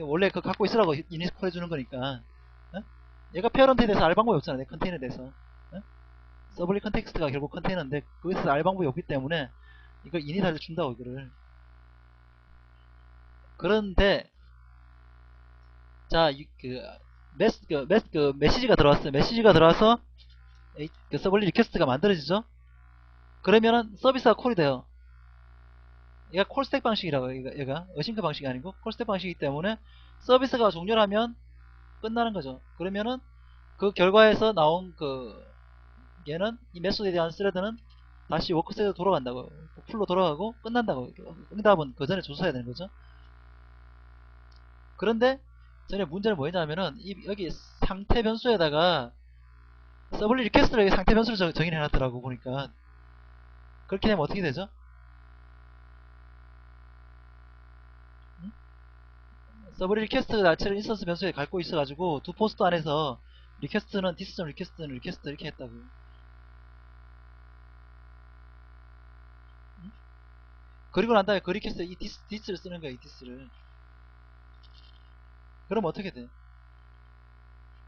이거 원래 그거 갖고 있으라고 이니스 콜 해주는 거니까. 어? 얘가 페어런트에 대해서 알 방법이 없잖아. 내 컨테이너에 대해서. 어? 서블리 컨텍스트가 결국 컨테이너인데 거기서 알 방법이 없기 때문에 이걸 이니스 알려준다고 이거를. 그런데 자, 메시지가 들어왔어요. 메시지가 들어와서 그 서블리 리퀘스트가 만들어지죠. 그러면은 서비스가 콜이 돼요. 얘가 콜스택 방식이라고 얘가 어싱크 방식이 아니고 콜스택 방식이기 때문에 서비스가 종료하면 끝나는 거죠. 그러면은 그 결과에서 나온 그 얘는 이 메소드에 대한 스레드는 다시 워크셋으로 돌아간다고, 풀로 돌아가고 끝난다고. 응답은 그 전에 조사해야 되는 거죠. 그런데 전에 문제는 뭐였냐면은 여기 상태 변수에다가 서블리 리퀘스트를 여기 상태 변수를 정의해놨더라고 보니까. 그렇게 되면 어떻게 되죠? 서블리 리퀘스트 자체를 인스턴스 변수에 갖고 있어가지고 두 포스트 안에서 리퀘스트는 디스 리퀘스트는 리퀘스트 이렇게 했다고. 그리고 난 다음에 그 리퀘스트 이 디스를 쓰는 거야. 이 디스를. 그럼 어떻게 돼?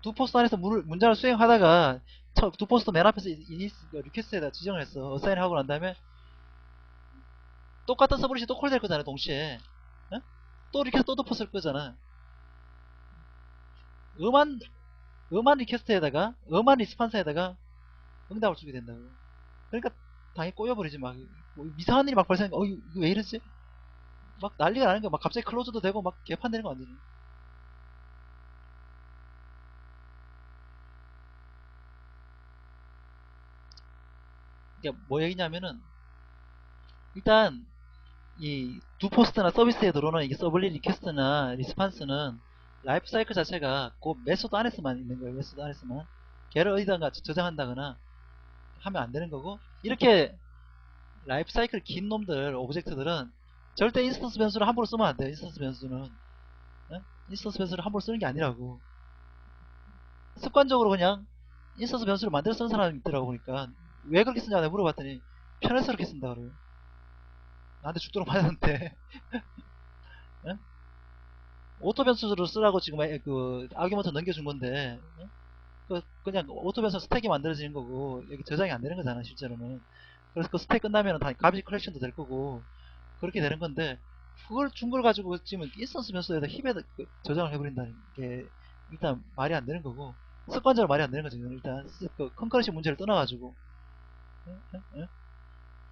두 포스트 안에서 문자를 수행하다가 두 포스트 맨 앞에서 이니스 리퀘스트에다 지정을 했어. 어사인 하고 난 다음에 똑같은 서브릿이 또 콜될 거잖아. 동시에. 어? 또 리퀘스트 또 덮었을 거잖아. 음한 리퀘스트에다가 음한 리스판스에다가 응답을 주게 된다고. 그러니까 당연히 꼬여버리지. 막 뭐 이상한 일이 막 발생하니까 이거 왜 이러지? 막 난리가 나는 거야. 막 갑자기 클로즈도 되고 막 개판되는 거 완전히. 이게 뭐 얘기냐면은 일단 이 두 포스트나 서비스에 들어오는 이게 서블리 리퀘스트나 리스판스는 라이프 사이클 자체가 그 메소드 안에서만 있는 거예요. 메소드 안에서만. 걔를 어디다가 저장한다거나 하면 안 되는 거고, 이렇게 라이프 사이클 긴 놈들 오브젝트들은 절대 인스턴스 변수를 함부로 쓰면 안 돼요. 인스턴스 변수는. 어? 인스턴스 변수를 함부로 쓰는 게 아니라고. 습관적으로 그냥 인스턴스 변수를 만들어 쓰는 사람이 있더라고. 보니까 왜 그렇게 쓰냐고 물어봤더니 편해서 그렇게 쓴다 그래요. 나한테 죽도록 맞았는데. 어? 오토 변수를 쓰라고 지금 그 아규먼트 넘겨준 건데, 어? 그냥 오토 변수 스택이 만들어지는 거고 여기 저장이 안 되는 거잖아 실제로는. 그래서 그 스택 끝나면 다 가비지 컬렉션도 될 거고 그렇게 되는 건데, 그걸 준 걸 가지고 지금 인스턴스 변수에다 힙에 저장을 해버린다는 게 일단 말이 안 되는 거고, 습관적으로 말이 안 되는 거죠. 일단 그 컨커런시 문제를 떠나가지고.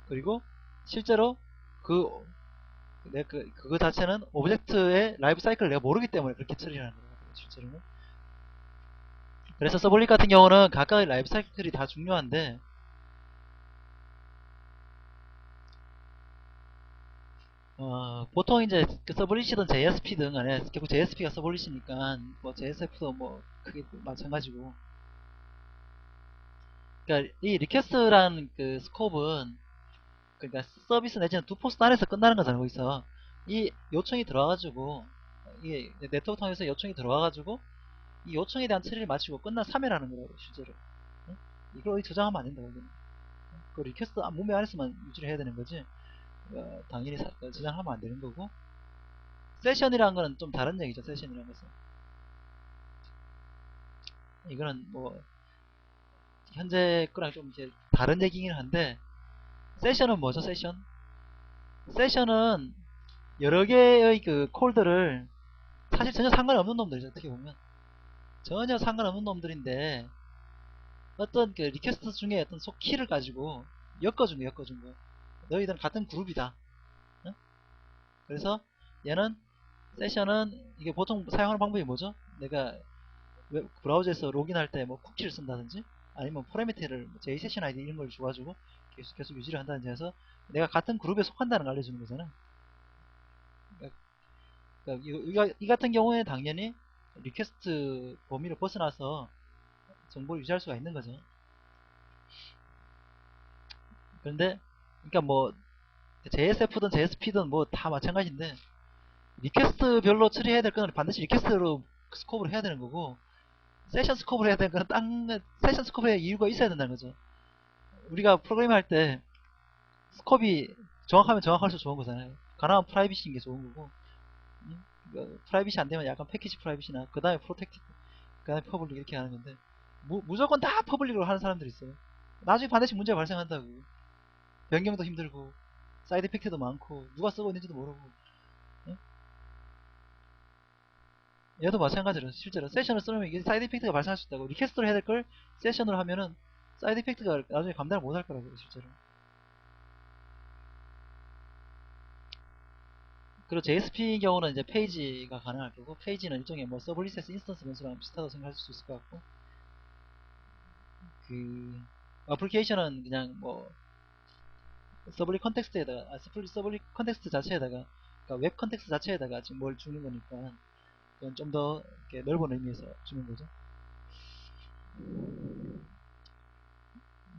그리고 실제로 그 그거 자체는 오브젝트의 라이프 사이클을 내가 모르기 때문에 그렇게 처리하는 거예요. 실제로는. 그래서 서블릿 같은 경우는 각각의 라이프 사이클이 다 중요한데, 보통 이제 그 서블릿이든 JSP든 간에 결국 JSP가 서블릿이니까 뭐 JSF도 뭐 크게 마찬가지고. 그러니까 이 리퀘스트라는 그 스코프는 그러니까 서비스 내지는 두 포스트 안에서 끝나는 거잖아. 거기서 이 요청이 들어와가지고 이 네트워크 통해서 요청이 들어와가지고 이 요청에 대한 처리를 마치고 끝난 3회라는 거라고 실제로. 응? 이걸 어디 저장하면 안 된다. 그 리퀘스트 문맥 안에서만 유지를 해야 되는 거지. 당연히 저장하면 안 되는 거고. 세션이라는 거는 좀 다른 얘기죠. 세션이라는 것은 이거는 뭐 현재 거랑 좀 이제 다른 얘기긴 한데, 세션은 뭐죠? 세션은 여러 개의 그 콜들을 사실 전혀 상관없는 놈들이죠. 어떻게 보면 전혀 상관없는 놈들인데 어떤 그 리퀘스트 중에 어떤 속 키를 가지고 엮어준 거. 너희들은 같은 그룹이다. 응? 그래서 얘는 세션은 이게 보통 사용하는 방법이 뭐죠? 내가 브라우저에서 로그인할 때 뭐 쿠키를 쓴다든지 아니면 파라미터를 JSession ID 이런 걸 줘가지고 계속 유지를 한다든지 해서 내가 같은 그룹에 속한다는 걸 알려주는 거잖아. 그러니까 이 같은 경우에 당연히 리퀘스트 범위를 벗어나서 정보를 유지할 수가 있는 거죠. 그런데 그러니까 뭐 JSF든 JSP든 뭐 다 마찬가지인데, 리퀘스트별로 처리해야 될 거는 반드시 리퀘스트로 스코프를 해야 되는 거고, 세션 스코프를 해야 되는 거는 세션 스코프의 이유가 있어야 된다는 거죠. 우리가 프로그래밍 할 때 스코프이 정확하면 정확할수록 좋은 거잖아요. 가능한 프라이빗인 게 좋은 거고. 프라이빗이 안 되면 약간 패키지 프라이빗이나 그 다음에 프로텍티드, 그 다음에 퍼블릭 이렇게 하는 건데, 무조건 다 퍼블릭으로 하는 사람들이 있어요. 나중에 반드시 문제가 발생한다고. 변경도 힘들고 사이드 이펙트도 많고 누가 쓰고 있는지도 모르고. 응? 얘도 마찬가지로 실제로 세션을 쓰려면 이게 사이드 이펙트가 발생할 수 있다고. 리퀘스트를 해야 될 걸 세션으로 하면은 사이드 이펙트가 나중에 감당을 못 할 거라고요, 실제로. 그리고 JSP 경우는 이제 페이지가 가능할 거고, 페이지는 일종의 뭐 서블리셋 인스턴스 변수랑 비슷하다고 생각할 수 있을 것 같고, 그 어플리케이션은 그냥 뭐 서블리 컨텍스트에다가, 서블리 컨텍스트 자체에다가, 그러니까 웹 컨텍스트 자체에다가 지금 뭘 주는 거니까 그건 좀 더 넓은 의미에서 주는 거죠.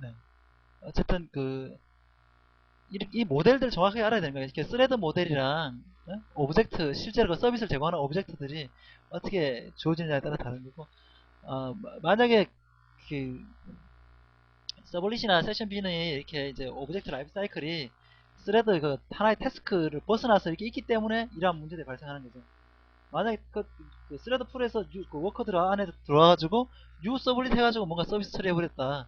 네. 어쨌든 이 모델들 정확하게 알아야 되는 거예요. 이렇게 스레드 모델이랑 오브젝트, 실제로 그 서비스를 제공하는 오브젝트들이 어떻게 주어지느냐에 따라 다른 거고, 만약에 그 서블릿이나 세션 B는 이렇게 이제 오브젝트 라이프 사이클이 스레드 그 하나의 태스크를 벗어나서 이렇게 있기 때문에 이러한 문제들이 발생하는 거죠. 만약에 그 스레드 풀에서 그 워커들 안에 들어와가지고 뉴 서블릿 해가지고 뭔가 서비스 처리해버렸다.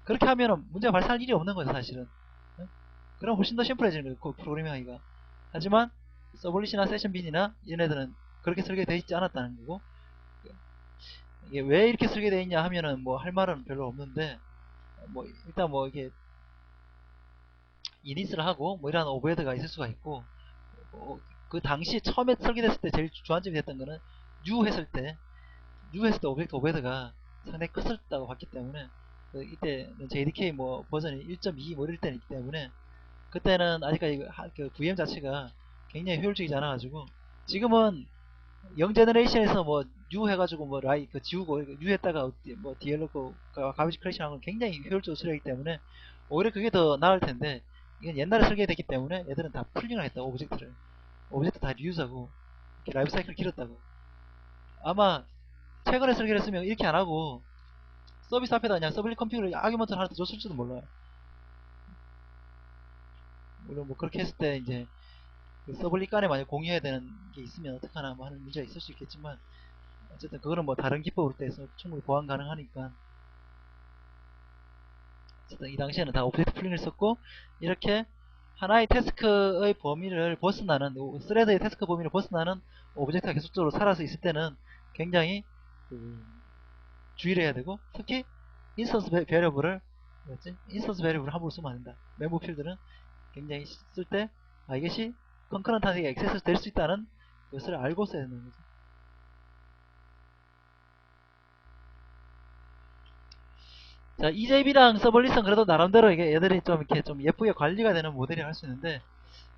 그렇게 하면은 문제가 발생할 일이 없는 거죠, 사실은. 네? 그럼 훨씬 더 심플해지는 거예요, 그 프로그래밍 하기가. 하지만 서블릿이나 세션 빈이나 얘네들은 그렇게 설계되어 있지 않았다는 거고, 이게 왜 이렇게 설계되어 있냐 하면은 뭐 할 말은 별로 없는데, 뭐 일단 뭐 이게 이니스를 하고 뭐 이런 오버헤드가 있을 수가 있고, 그 당시 처음에 설계됐을 때 제일 주안점이 됐던 거는 뉴 했을 때 오브젝트 오버헤드가 상당히 컸었다고 봤기 때문에, 이때 JDK 뭐 버전이 1.2 뭐 이럴 때는 있기 때문에, 그때는 아직까지 그 VM 자체가 굉장히 효율적이지 않아가지고, 지금은 영 제너레이션에서 뭐 뉴 해가지고 뭐 라이 그 지우고 뉴 했다가 뭐 디엘로그 가비지 크래시하는 건 굉장히 효율적으로 처리하기 때문에 오히려 그게 더 나을 텐데, 이건 옛날에 설계됐기 때문에 얘들은 다 풀링을 했다. 오브젝트 다 리유즈하고 이렇게 라이프 사이클 길었다고. 아마 최근에 설계를 했으면 이렇게 안 하고 서비스 앞에다 그냥 서블릿 컴퓨터를 아규먼트를 하나 더 줬을지도 몰라요. 물론 뭐 그렇게 했을 때 이제 그 서블릿 간에 만약 공유해야 되는 게 있으면 어떡하나 뭐 하는 문제가 있을 수 있겠지만, 어쨌든 그거는 뭐 다른 기법으로 돼서 충분히 보완 가능하니까, 어쨌든 이 당시에는 다 오브젝트 풀링을 썼고, 이렇게 하나의 태스크의 범위를 벗어나는, 스레드의 태스크 범위를 벗어나는 오브젝트가 계속적으로 살아서 있을 때는 굉장히 주의를 해야 되고, 특히 인스턴스 베리어블을 인스턴스 베리어블을 함부로 쓰면 안 된다. 멤버 필드는 굉장히 쓸 때 이것이 컨커런트하게 액세스 될 수 있다는 것을 알고 써야 되는 거죠. 자, EJB랑 서블릿은 그래도 나름대로 이게 얘들이 좀 이렇게 좀 예쁘게 관리가 되는 모델이 할 수 있는데,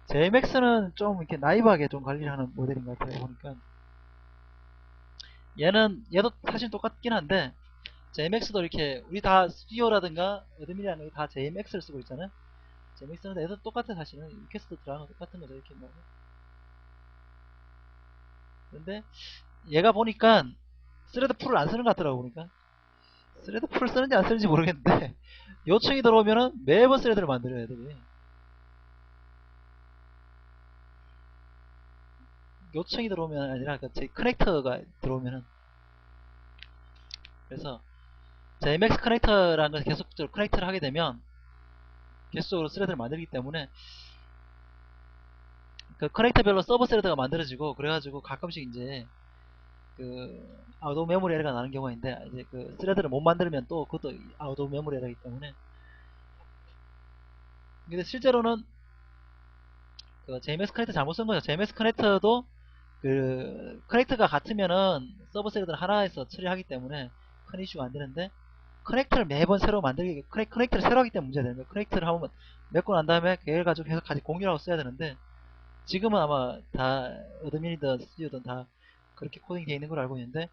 JMAX는 좀 이렇게 나이브하게 좀 관리를 하는 모델인 것 같아요, 보니까. 얘도 사실 똑같긴 한데, JMAX도 이렇게, 우리 다 스튜디오라든가 어드민이라는 게 다 JMAX를 쓰고 있잖아요. JMAX는 얘도 똑같아, 사실은. 리퀘스트 들어가는 거 똑같은 거죠, 이렇게 뭐. 근데, 얘가 보니까, 스레드 풀을 안 쓰는 것 같더라고, 보니까. 스레드 풀을 쓰는지 안 쓰는지 모르겠는데, 요청이 들어오면은 매번 스레드를 만들어요, 애들이. 요청이 들어오면 아니라 제 커넥터가 들어오면은, 그래서 JMX 커넥터라는 걸 계속적으로 커넥터를 하게 되면 계속적으로 스레드를 만들기 때문에 그 커넥터별로 서버 스레드가 만들어지고, 그래가지고 가끔씩 이제 그 아웃 오브 메모리 에러가 나는 경우가 있는데, 이제 그 스레드를 못 만들면 또 그것도 아웃 오브 메모리 에러이기 때문에. 근데 실제로는 그 JMX 커넥터 잘못 쓴 거죠. JMX 커넥터도 그 커넥터가 같으면은 서버 스레드를 하나에서 처리하기 때문에 큰 이슈가 안 되는데, 커넥터를 매번 새로 만들기, 커넥터를 새로 하기 때문에 문제가 되는 거예요. 커넥터를 한번 맺고 난 다음에 걔를 가지고 계속 같이 공유하고 써야 되는데, 지금은 아마 다 어드민이든 스튜디오든 다 그렇게 코딩이 되어 있는 걸 알고 있는데,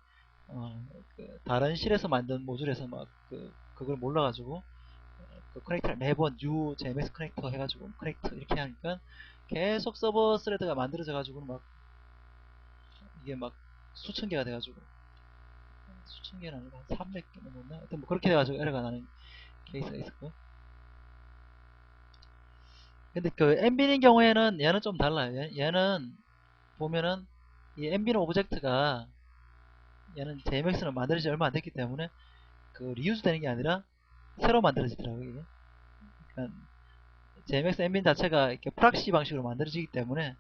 다른 실에서 만든 모듈에서 막 그걸 몰라가지고 그 커넥터를 매번 new JMX 커넥터 해가지고 커넥터 이렇게 하니까 계속 서버 스레드가 만들어져 가지고 막 이게 막 수천 개가 돼가지고, 수천 개는 아니고 한 300개 넘었나? 하여튼 뭐 그렇게 돼가지고 에러가 나는 케이스가 있었고. 근데 그 엔비인 경우에는 얘는 좀 달라요. 얘는 보면은 이 MB는 오브젝트가 얘는 JMX는 만들어진 지 얼마 안 됐기 때문에 그 리유즈 되는 게 아니라 새로 만들어지더라고요. 이게. 그러니까 JMX MB는 자체가 이렇게 프락시 방식으로 만들어지기 때문에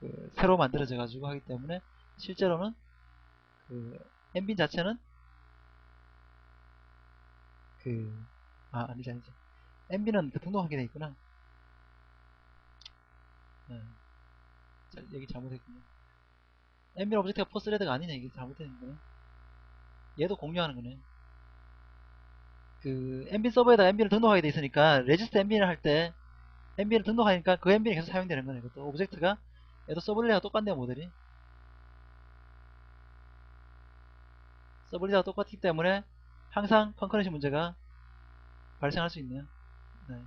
그 새로 만들어져 가지고 하기 때문에 실제로는 그 MB 자체는 그 아니지 MB는 그 등록하게 돼 있구나. 네. 자, 여기 잘못했군요. MB 오브젝트가 포스레드가 아니네. 이게 잘못된 거네. 얘도 공유하는 거네. 그 MB 서버에다 MB를 등록하게 돼 있으니까 레지스트 MB를 할 때 MB를 등록하니까 그 MB는 계속 사용되는 거네. 이것도 오브젝트가 얘도 서블리하고 똑같네요. 모델이 서블리하고 똑같기 때문에 항상 컨커런시 문제가 발생할 수 있네요. 네.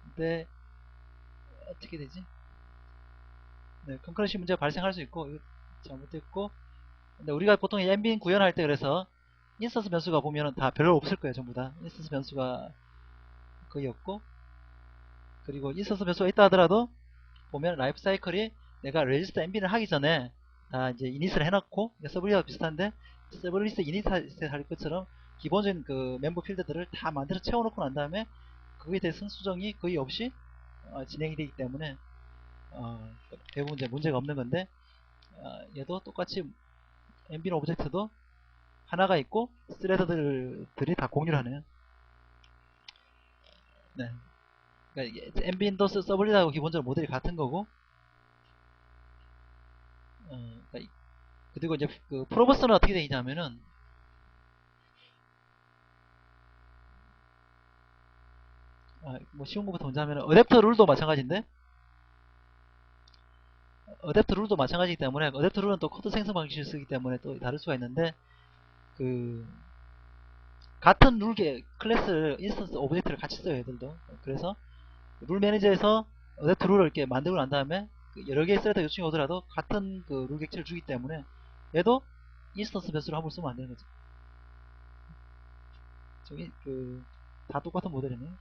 근데 어떻게 되지? 네, 컨커런시 문제가 발생할 수 있고 이거 잘못됐고. 근데 우리가 보통 MB 구현할 때 그래서 인스턴스 변수가 보면은 다 별로 없을 거예요. 전부 다 인스턴스 변수가 거의 없고, 그리고 인스턴스 변수가 있다 하더라도 보면 라이프 사이클이 내가 레지스터 MB를 하기 전에 다 이제 이닛을 해놓고, 서블리와 비슷한데 서블리스 이닛 할 것처럼 기본적인 그 멤버 필드들을 다 만들어 채워놓고 난 다음에 거기에 대해서는 수정이 거의 없이 진행이 되기 때문에 대부분 이제 문제가 없는 건데, 얘도 똑같이 MB 오브젝트도 하나가 있고 스레드들이 다 공유를 하네요. 네. 그러니까 MB 인더스 서블리하고 기본적으로 모델이 같은 거고, 그러니까 그리고 이제 그 프로버스는 어떻게 되냐면은 뭐 쉬운 것부터 먼저 하면 어댑터 룰도 마찬가지인데, 어댑터 룰도 마찬가지이기 때문에 어댑터 룰은 또 코드 생성 방식을 쓰기 때문에 또 다를 수가 있는데, 그 같은 룰 클래스 인스턴스 오브젝트를 같이 써요. 얘들도. 그래서 룰 매니저에서 어댑터 룰을 이렇게 만들고 난 다음에 그 여러 개의 스레드 요청이 오더라도 같은 그 룰 객체를 주기 때문에 얘도 인스턴스 변수를 함부로 쓰면 안 되는 거죠. 저기 다 똑같은 모델이네요.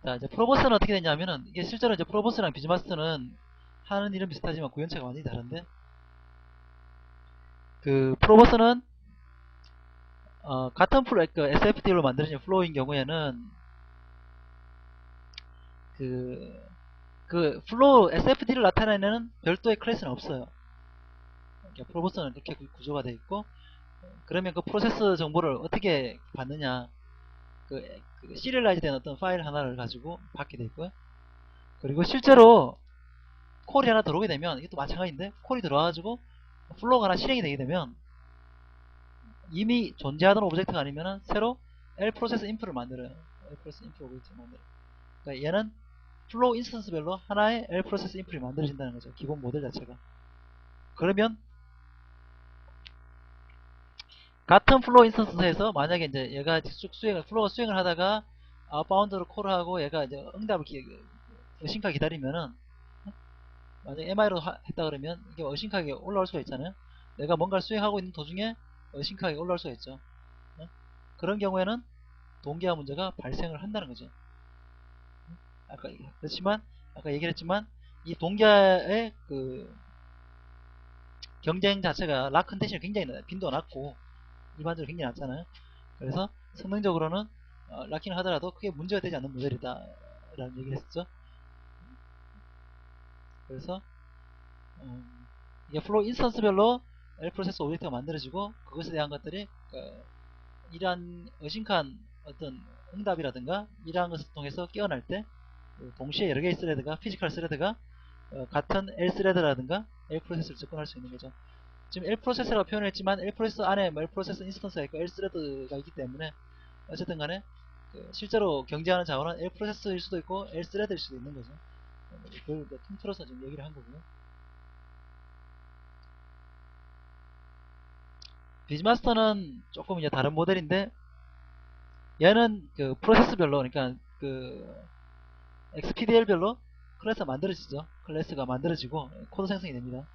자, 이제 프로보스는 어떻게 되냐면은, 이게 실제로 이제 프로보스랑 비즈마스터는 하는 일은 비슷하지만 구현체가 완전히 다른데, 그 프로보스는 같은 그 SFD로 만들어진 플로우인 경우에는 그 플로우 SFD를 나타내는 별도의 클래스는 없어요. 그러니까 프로보스는 이렇게 구조가 되어 있고, 그러면 그 프로세스 정보를 어떻게 받느냐, 그 시리얼라이즈 된 어떤 파일 하나를 가지고 받게 되어 있고요. 그리고 실제로 콜이 하나 들어오게 되면 이것도 마찬가지인데, 콜이 들어와가지고 플로우가 하나 실행이 되게 되면 이미 존재하던 오브젝트가 아니면은 새로 L 프로세스 인프를 만들어요. L 프로세스 인프 오브젝트를 만들어요. 그러니까 얘는 플로우 인스턴스별로 하나의 L 프로세스 인프를 만들어진다는 거죠. 기본 모델 자체가. 그러면 같은 플로우 인스턴스에서 만약에 이제 얘가 쭉 플로우가 수행을 하다가 아웃바운드로 콜을 하고 얘가 이제 응답을 의심하게 기다리면은, 만약에 MI로 했다 그러면 이게 의심하게 올라올 수가 있잖아요. 내가 뭔가를 수행하고 있는 도중에 의심하게 올라올 수가 있죠. 그런 경우에는 동기화 문제가 발생을 한다는 거죠. 그렇지만 아까 얘기를 했지만 이 동기화의 그 경쟁 자체가 락 컨텐션이 굉장히 빈도가 낮고 일반적으로 굉장히 낮잖아요. 그래서 성능적으로는 락킹을 하더라도 크게 문제가 되지 않는 모델이다 라는 얘기를 했었죠. 그래서 이게 플로우 인스턴스별로 L 프로세스 오브젝트가 만들어지고, 그것에 대한 것들이 이러한 어싱칸 어떤 응답이라든가 이러한 것을 통해서 깨어날 때 동시에 여러 개의 스레드가, 피지컬 스레드가 같은 L 스레드라든가 L 프로세스를 접근할 수 있는 거죠. 지금 L 프로세스라고 표현했지만 L 프로세스 안에 L 프로세스 인스턴스가 있고 L 스레드가 있기 때문에 어쨌든 간에 실제로 경쟁하는 자원은 L 프로세스일 수도 있고 L 스레드일 수도 있는 거죠. 그걸 통틀어서 지금 얘기를 한 거고요. 비즈마스터는 조금 이제 다른 모델인데, 얘는 그 프로세스별로, 그러니까 그 XPDL별로 클래스가 만들어지죠. 클래스가 만들어지고 코드 생성이 됩니다.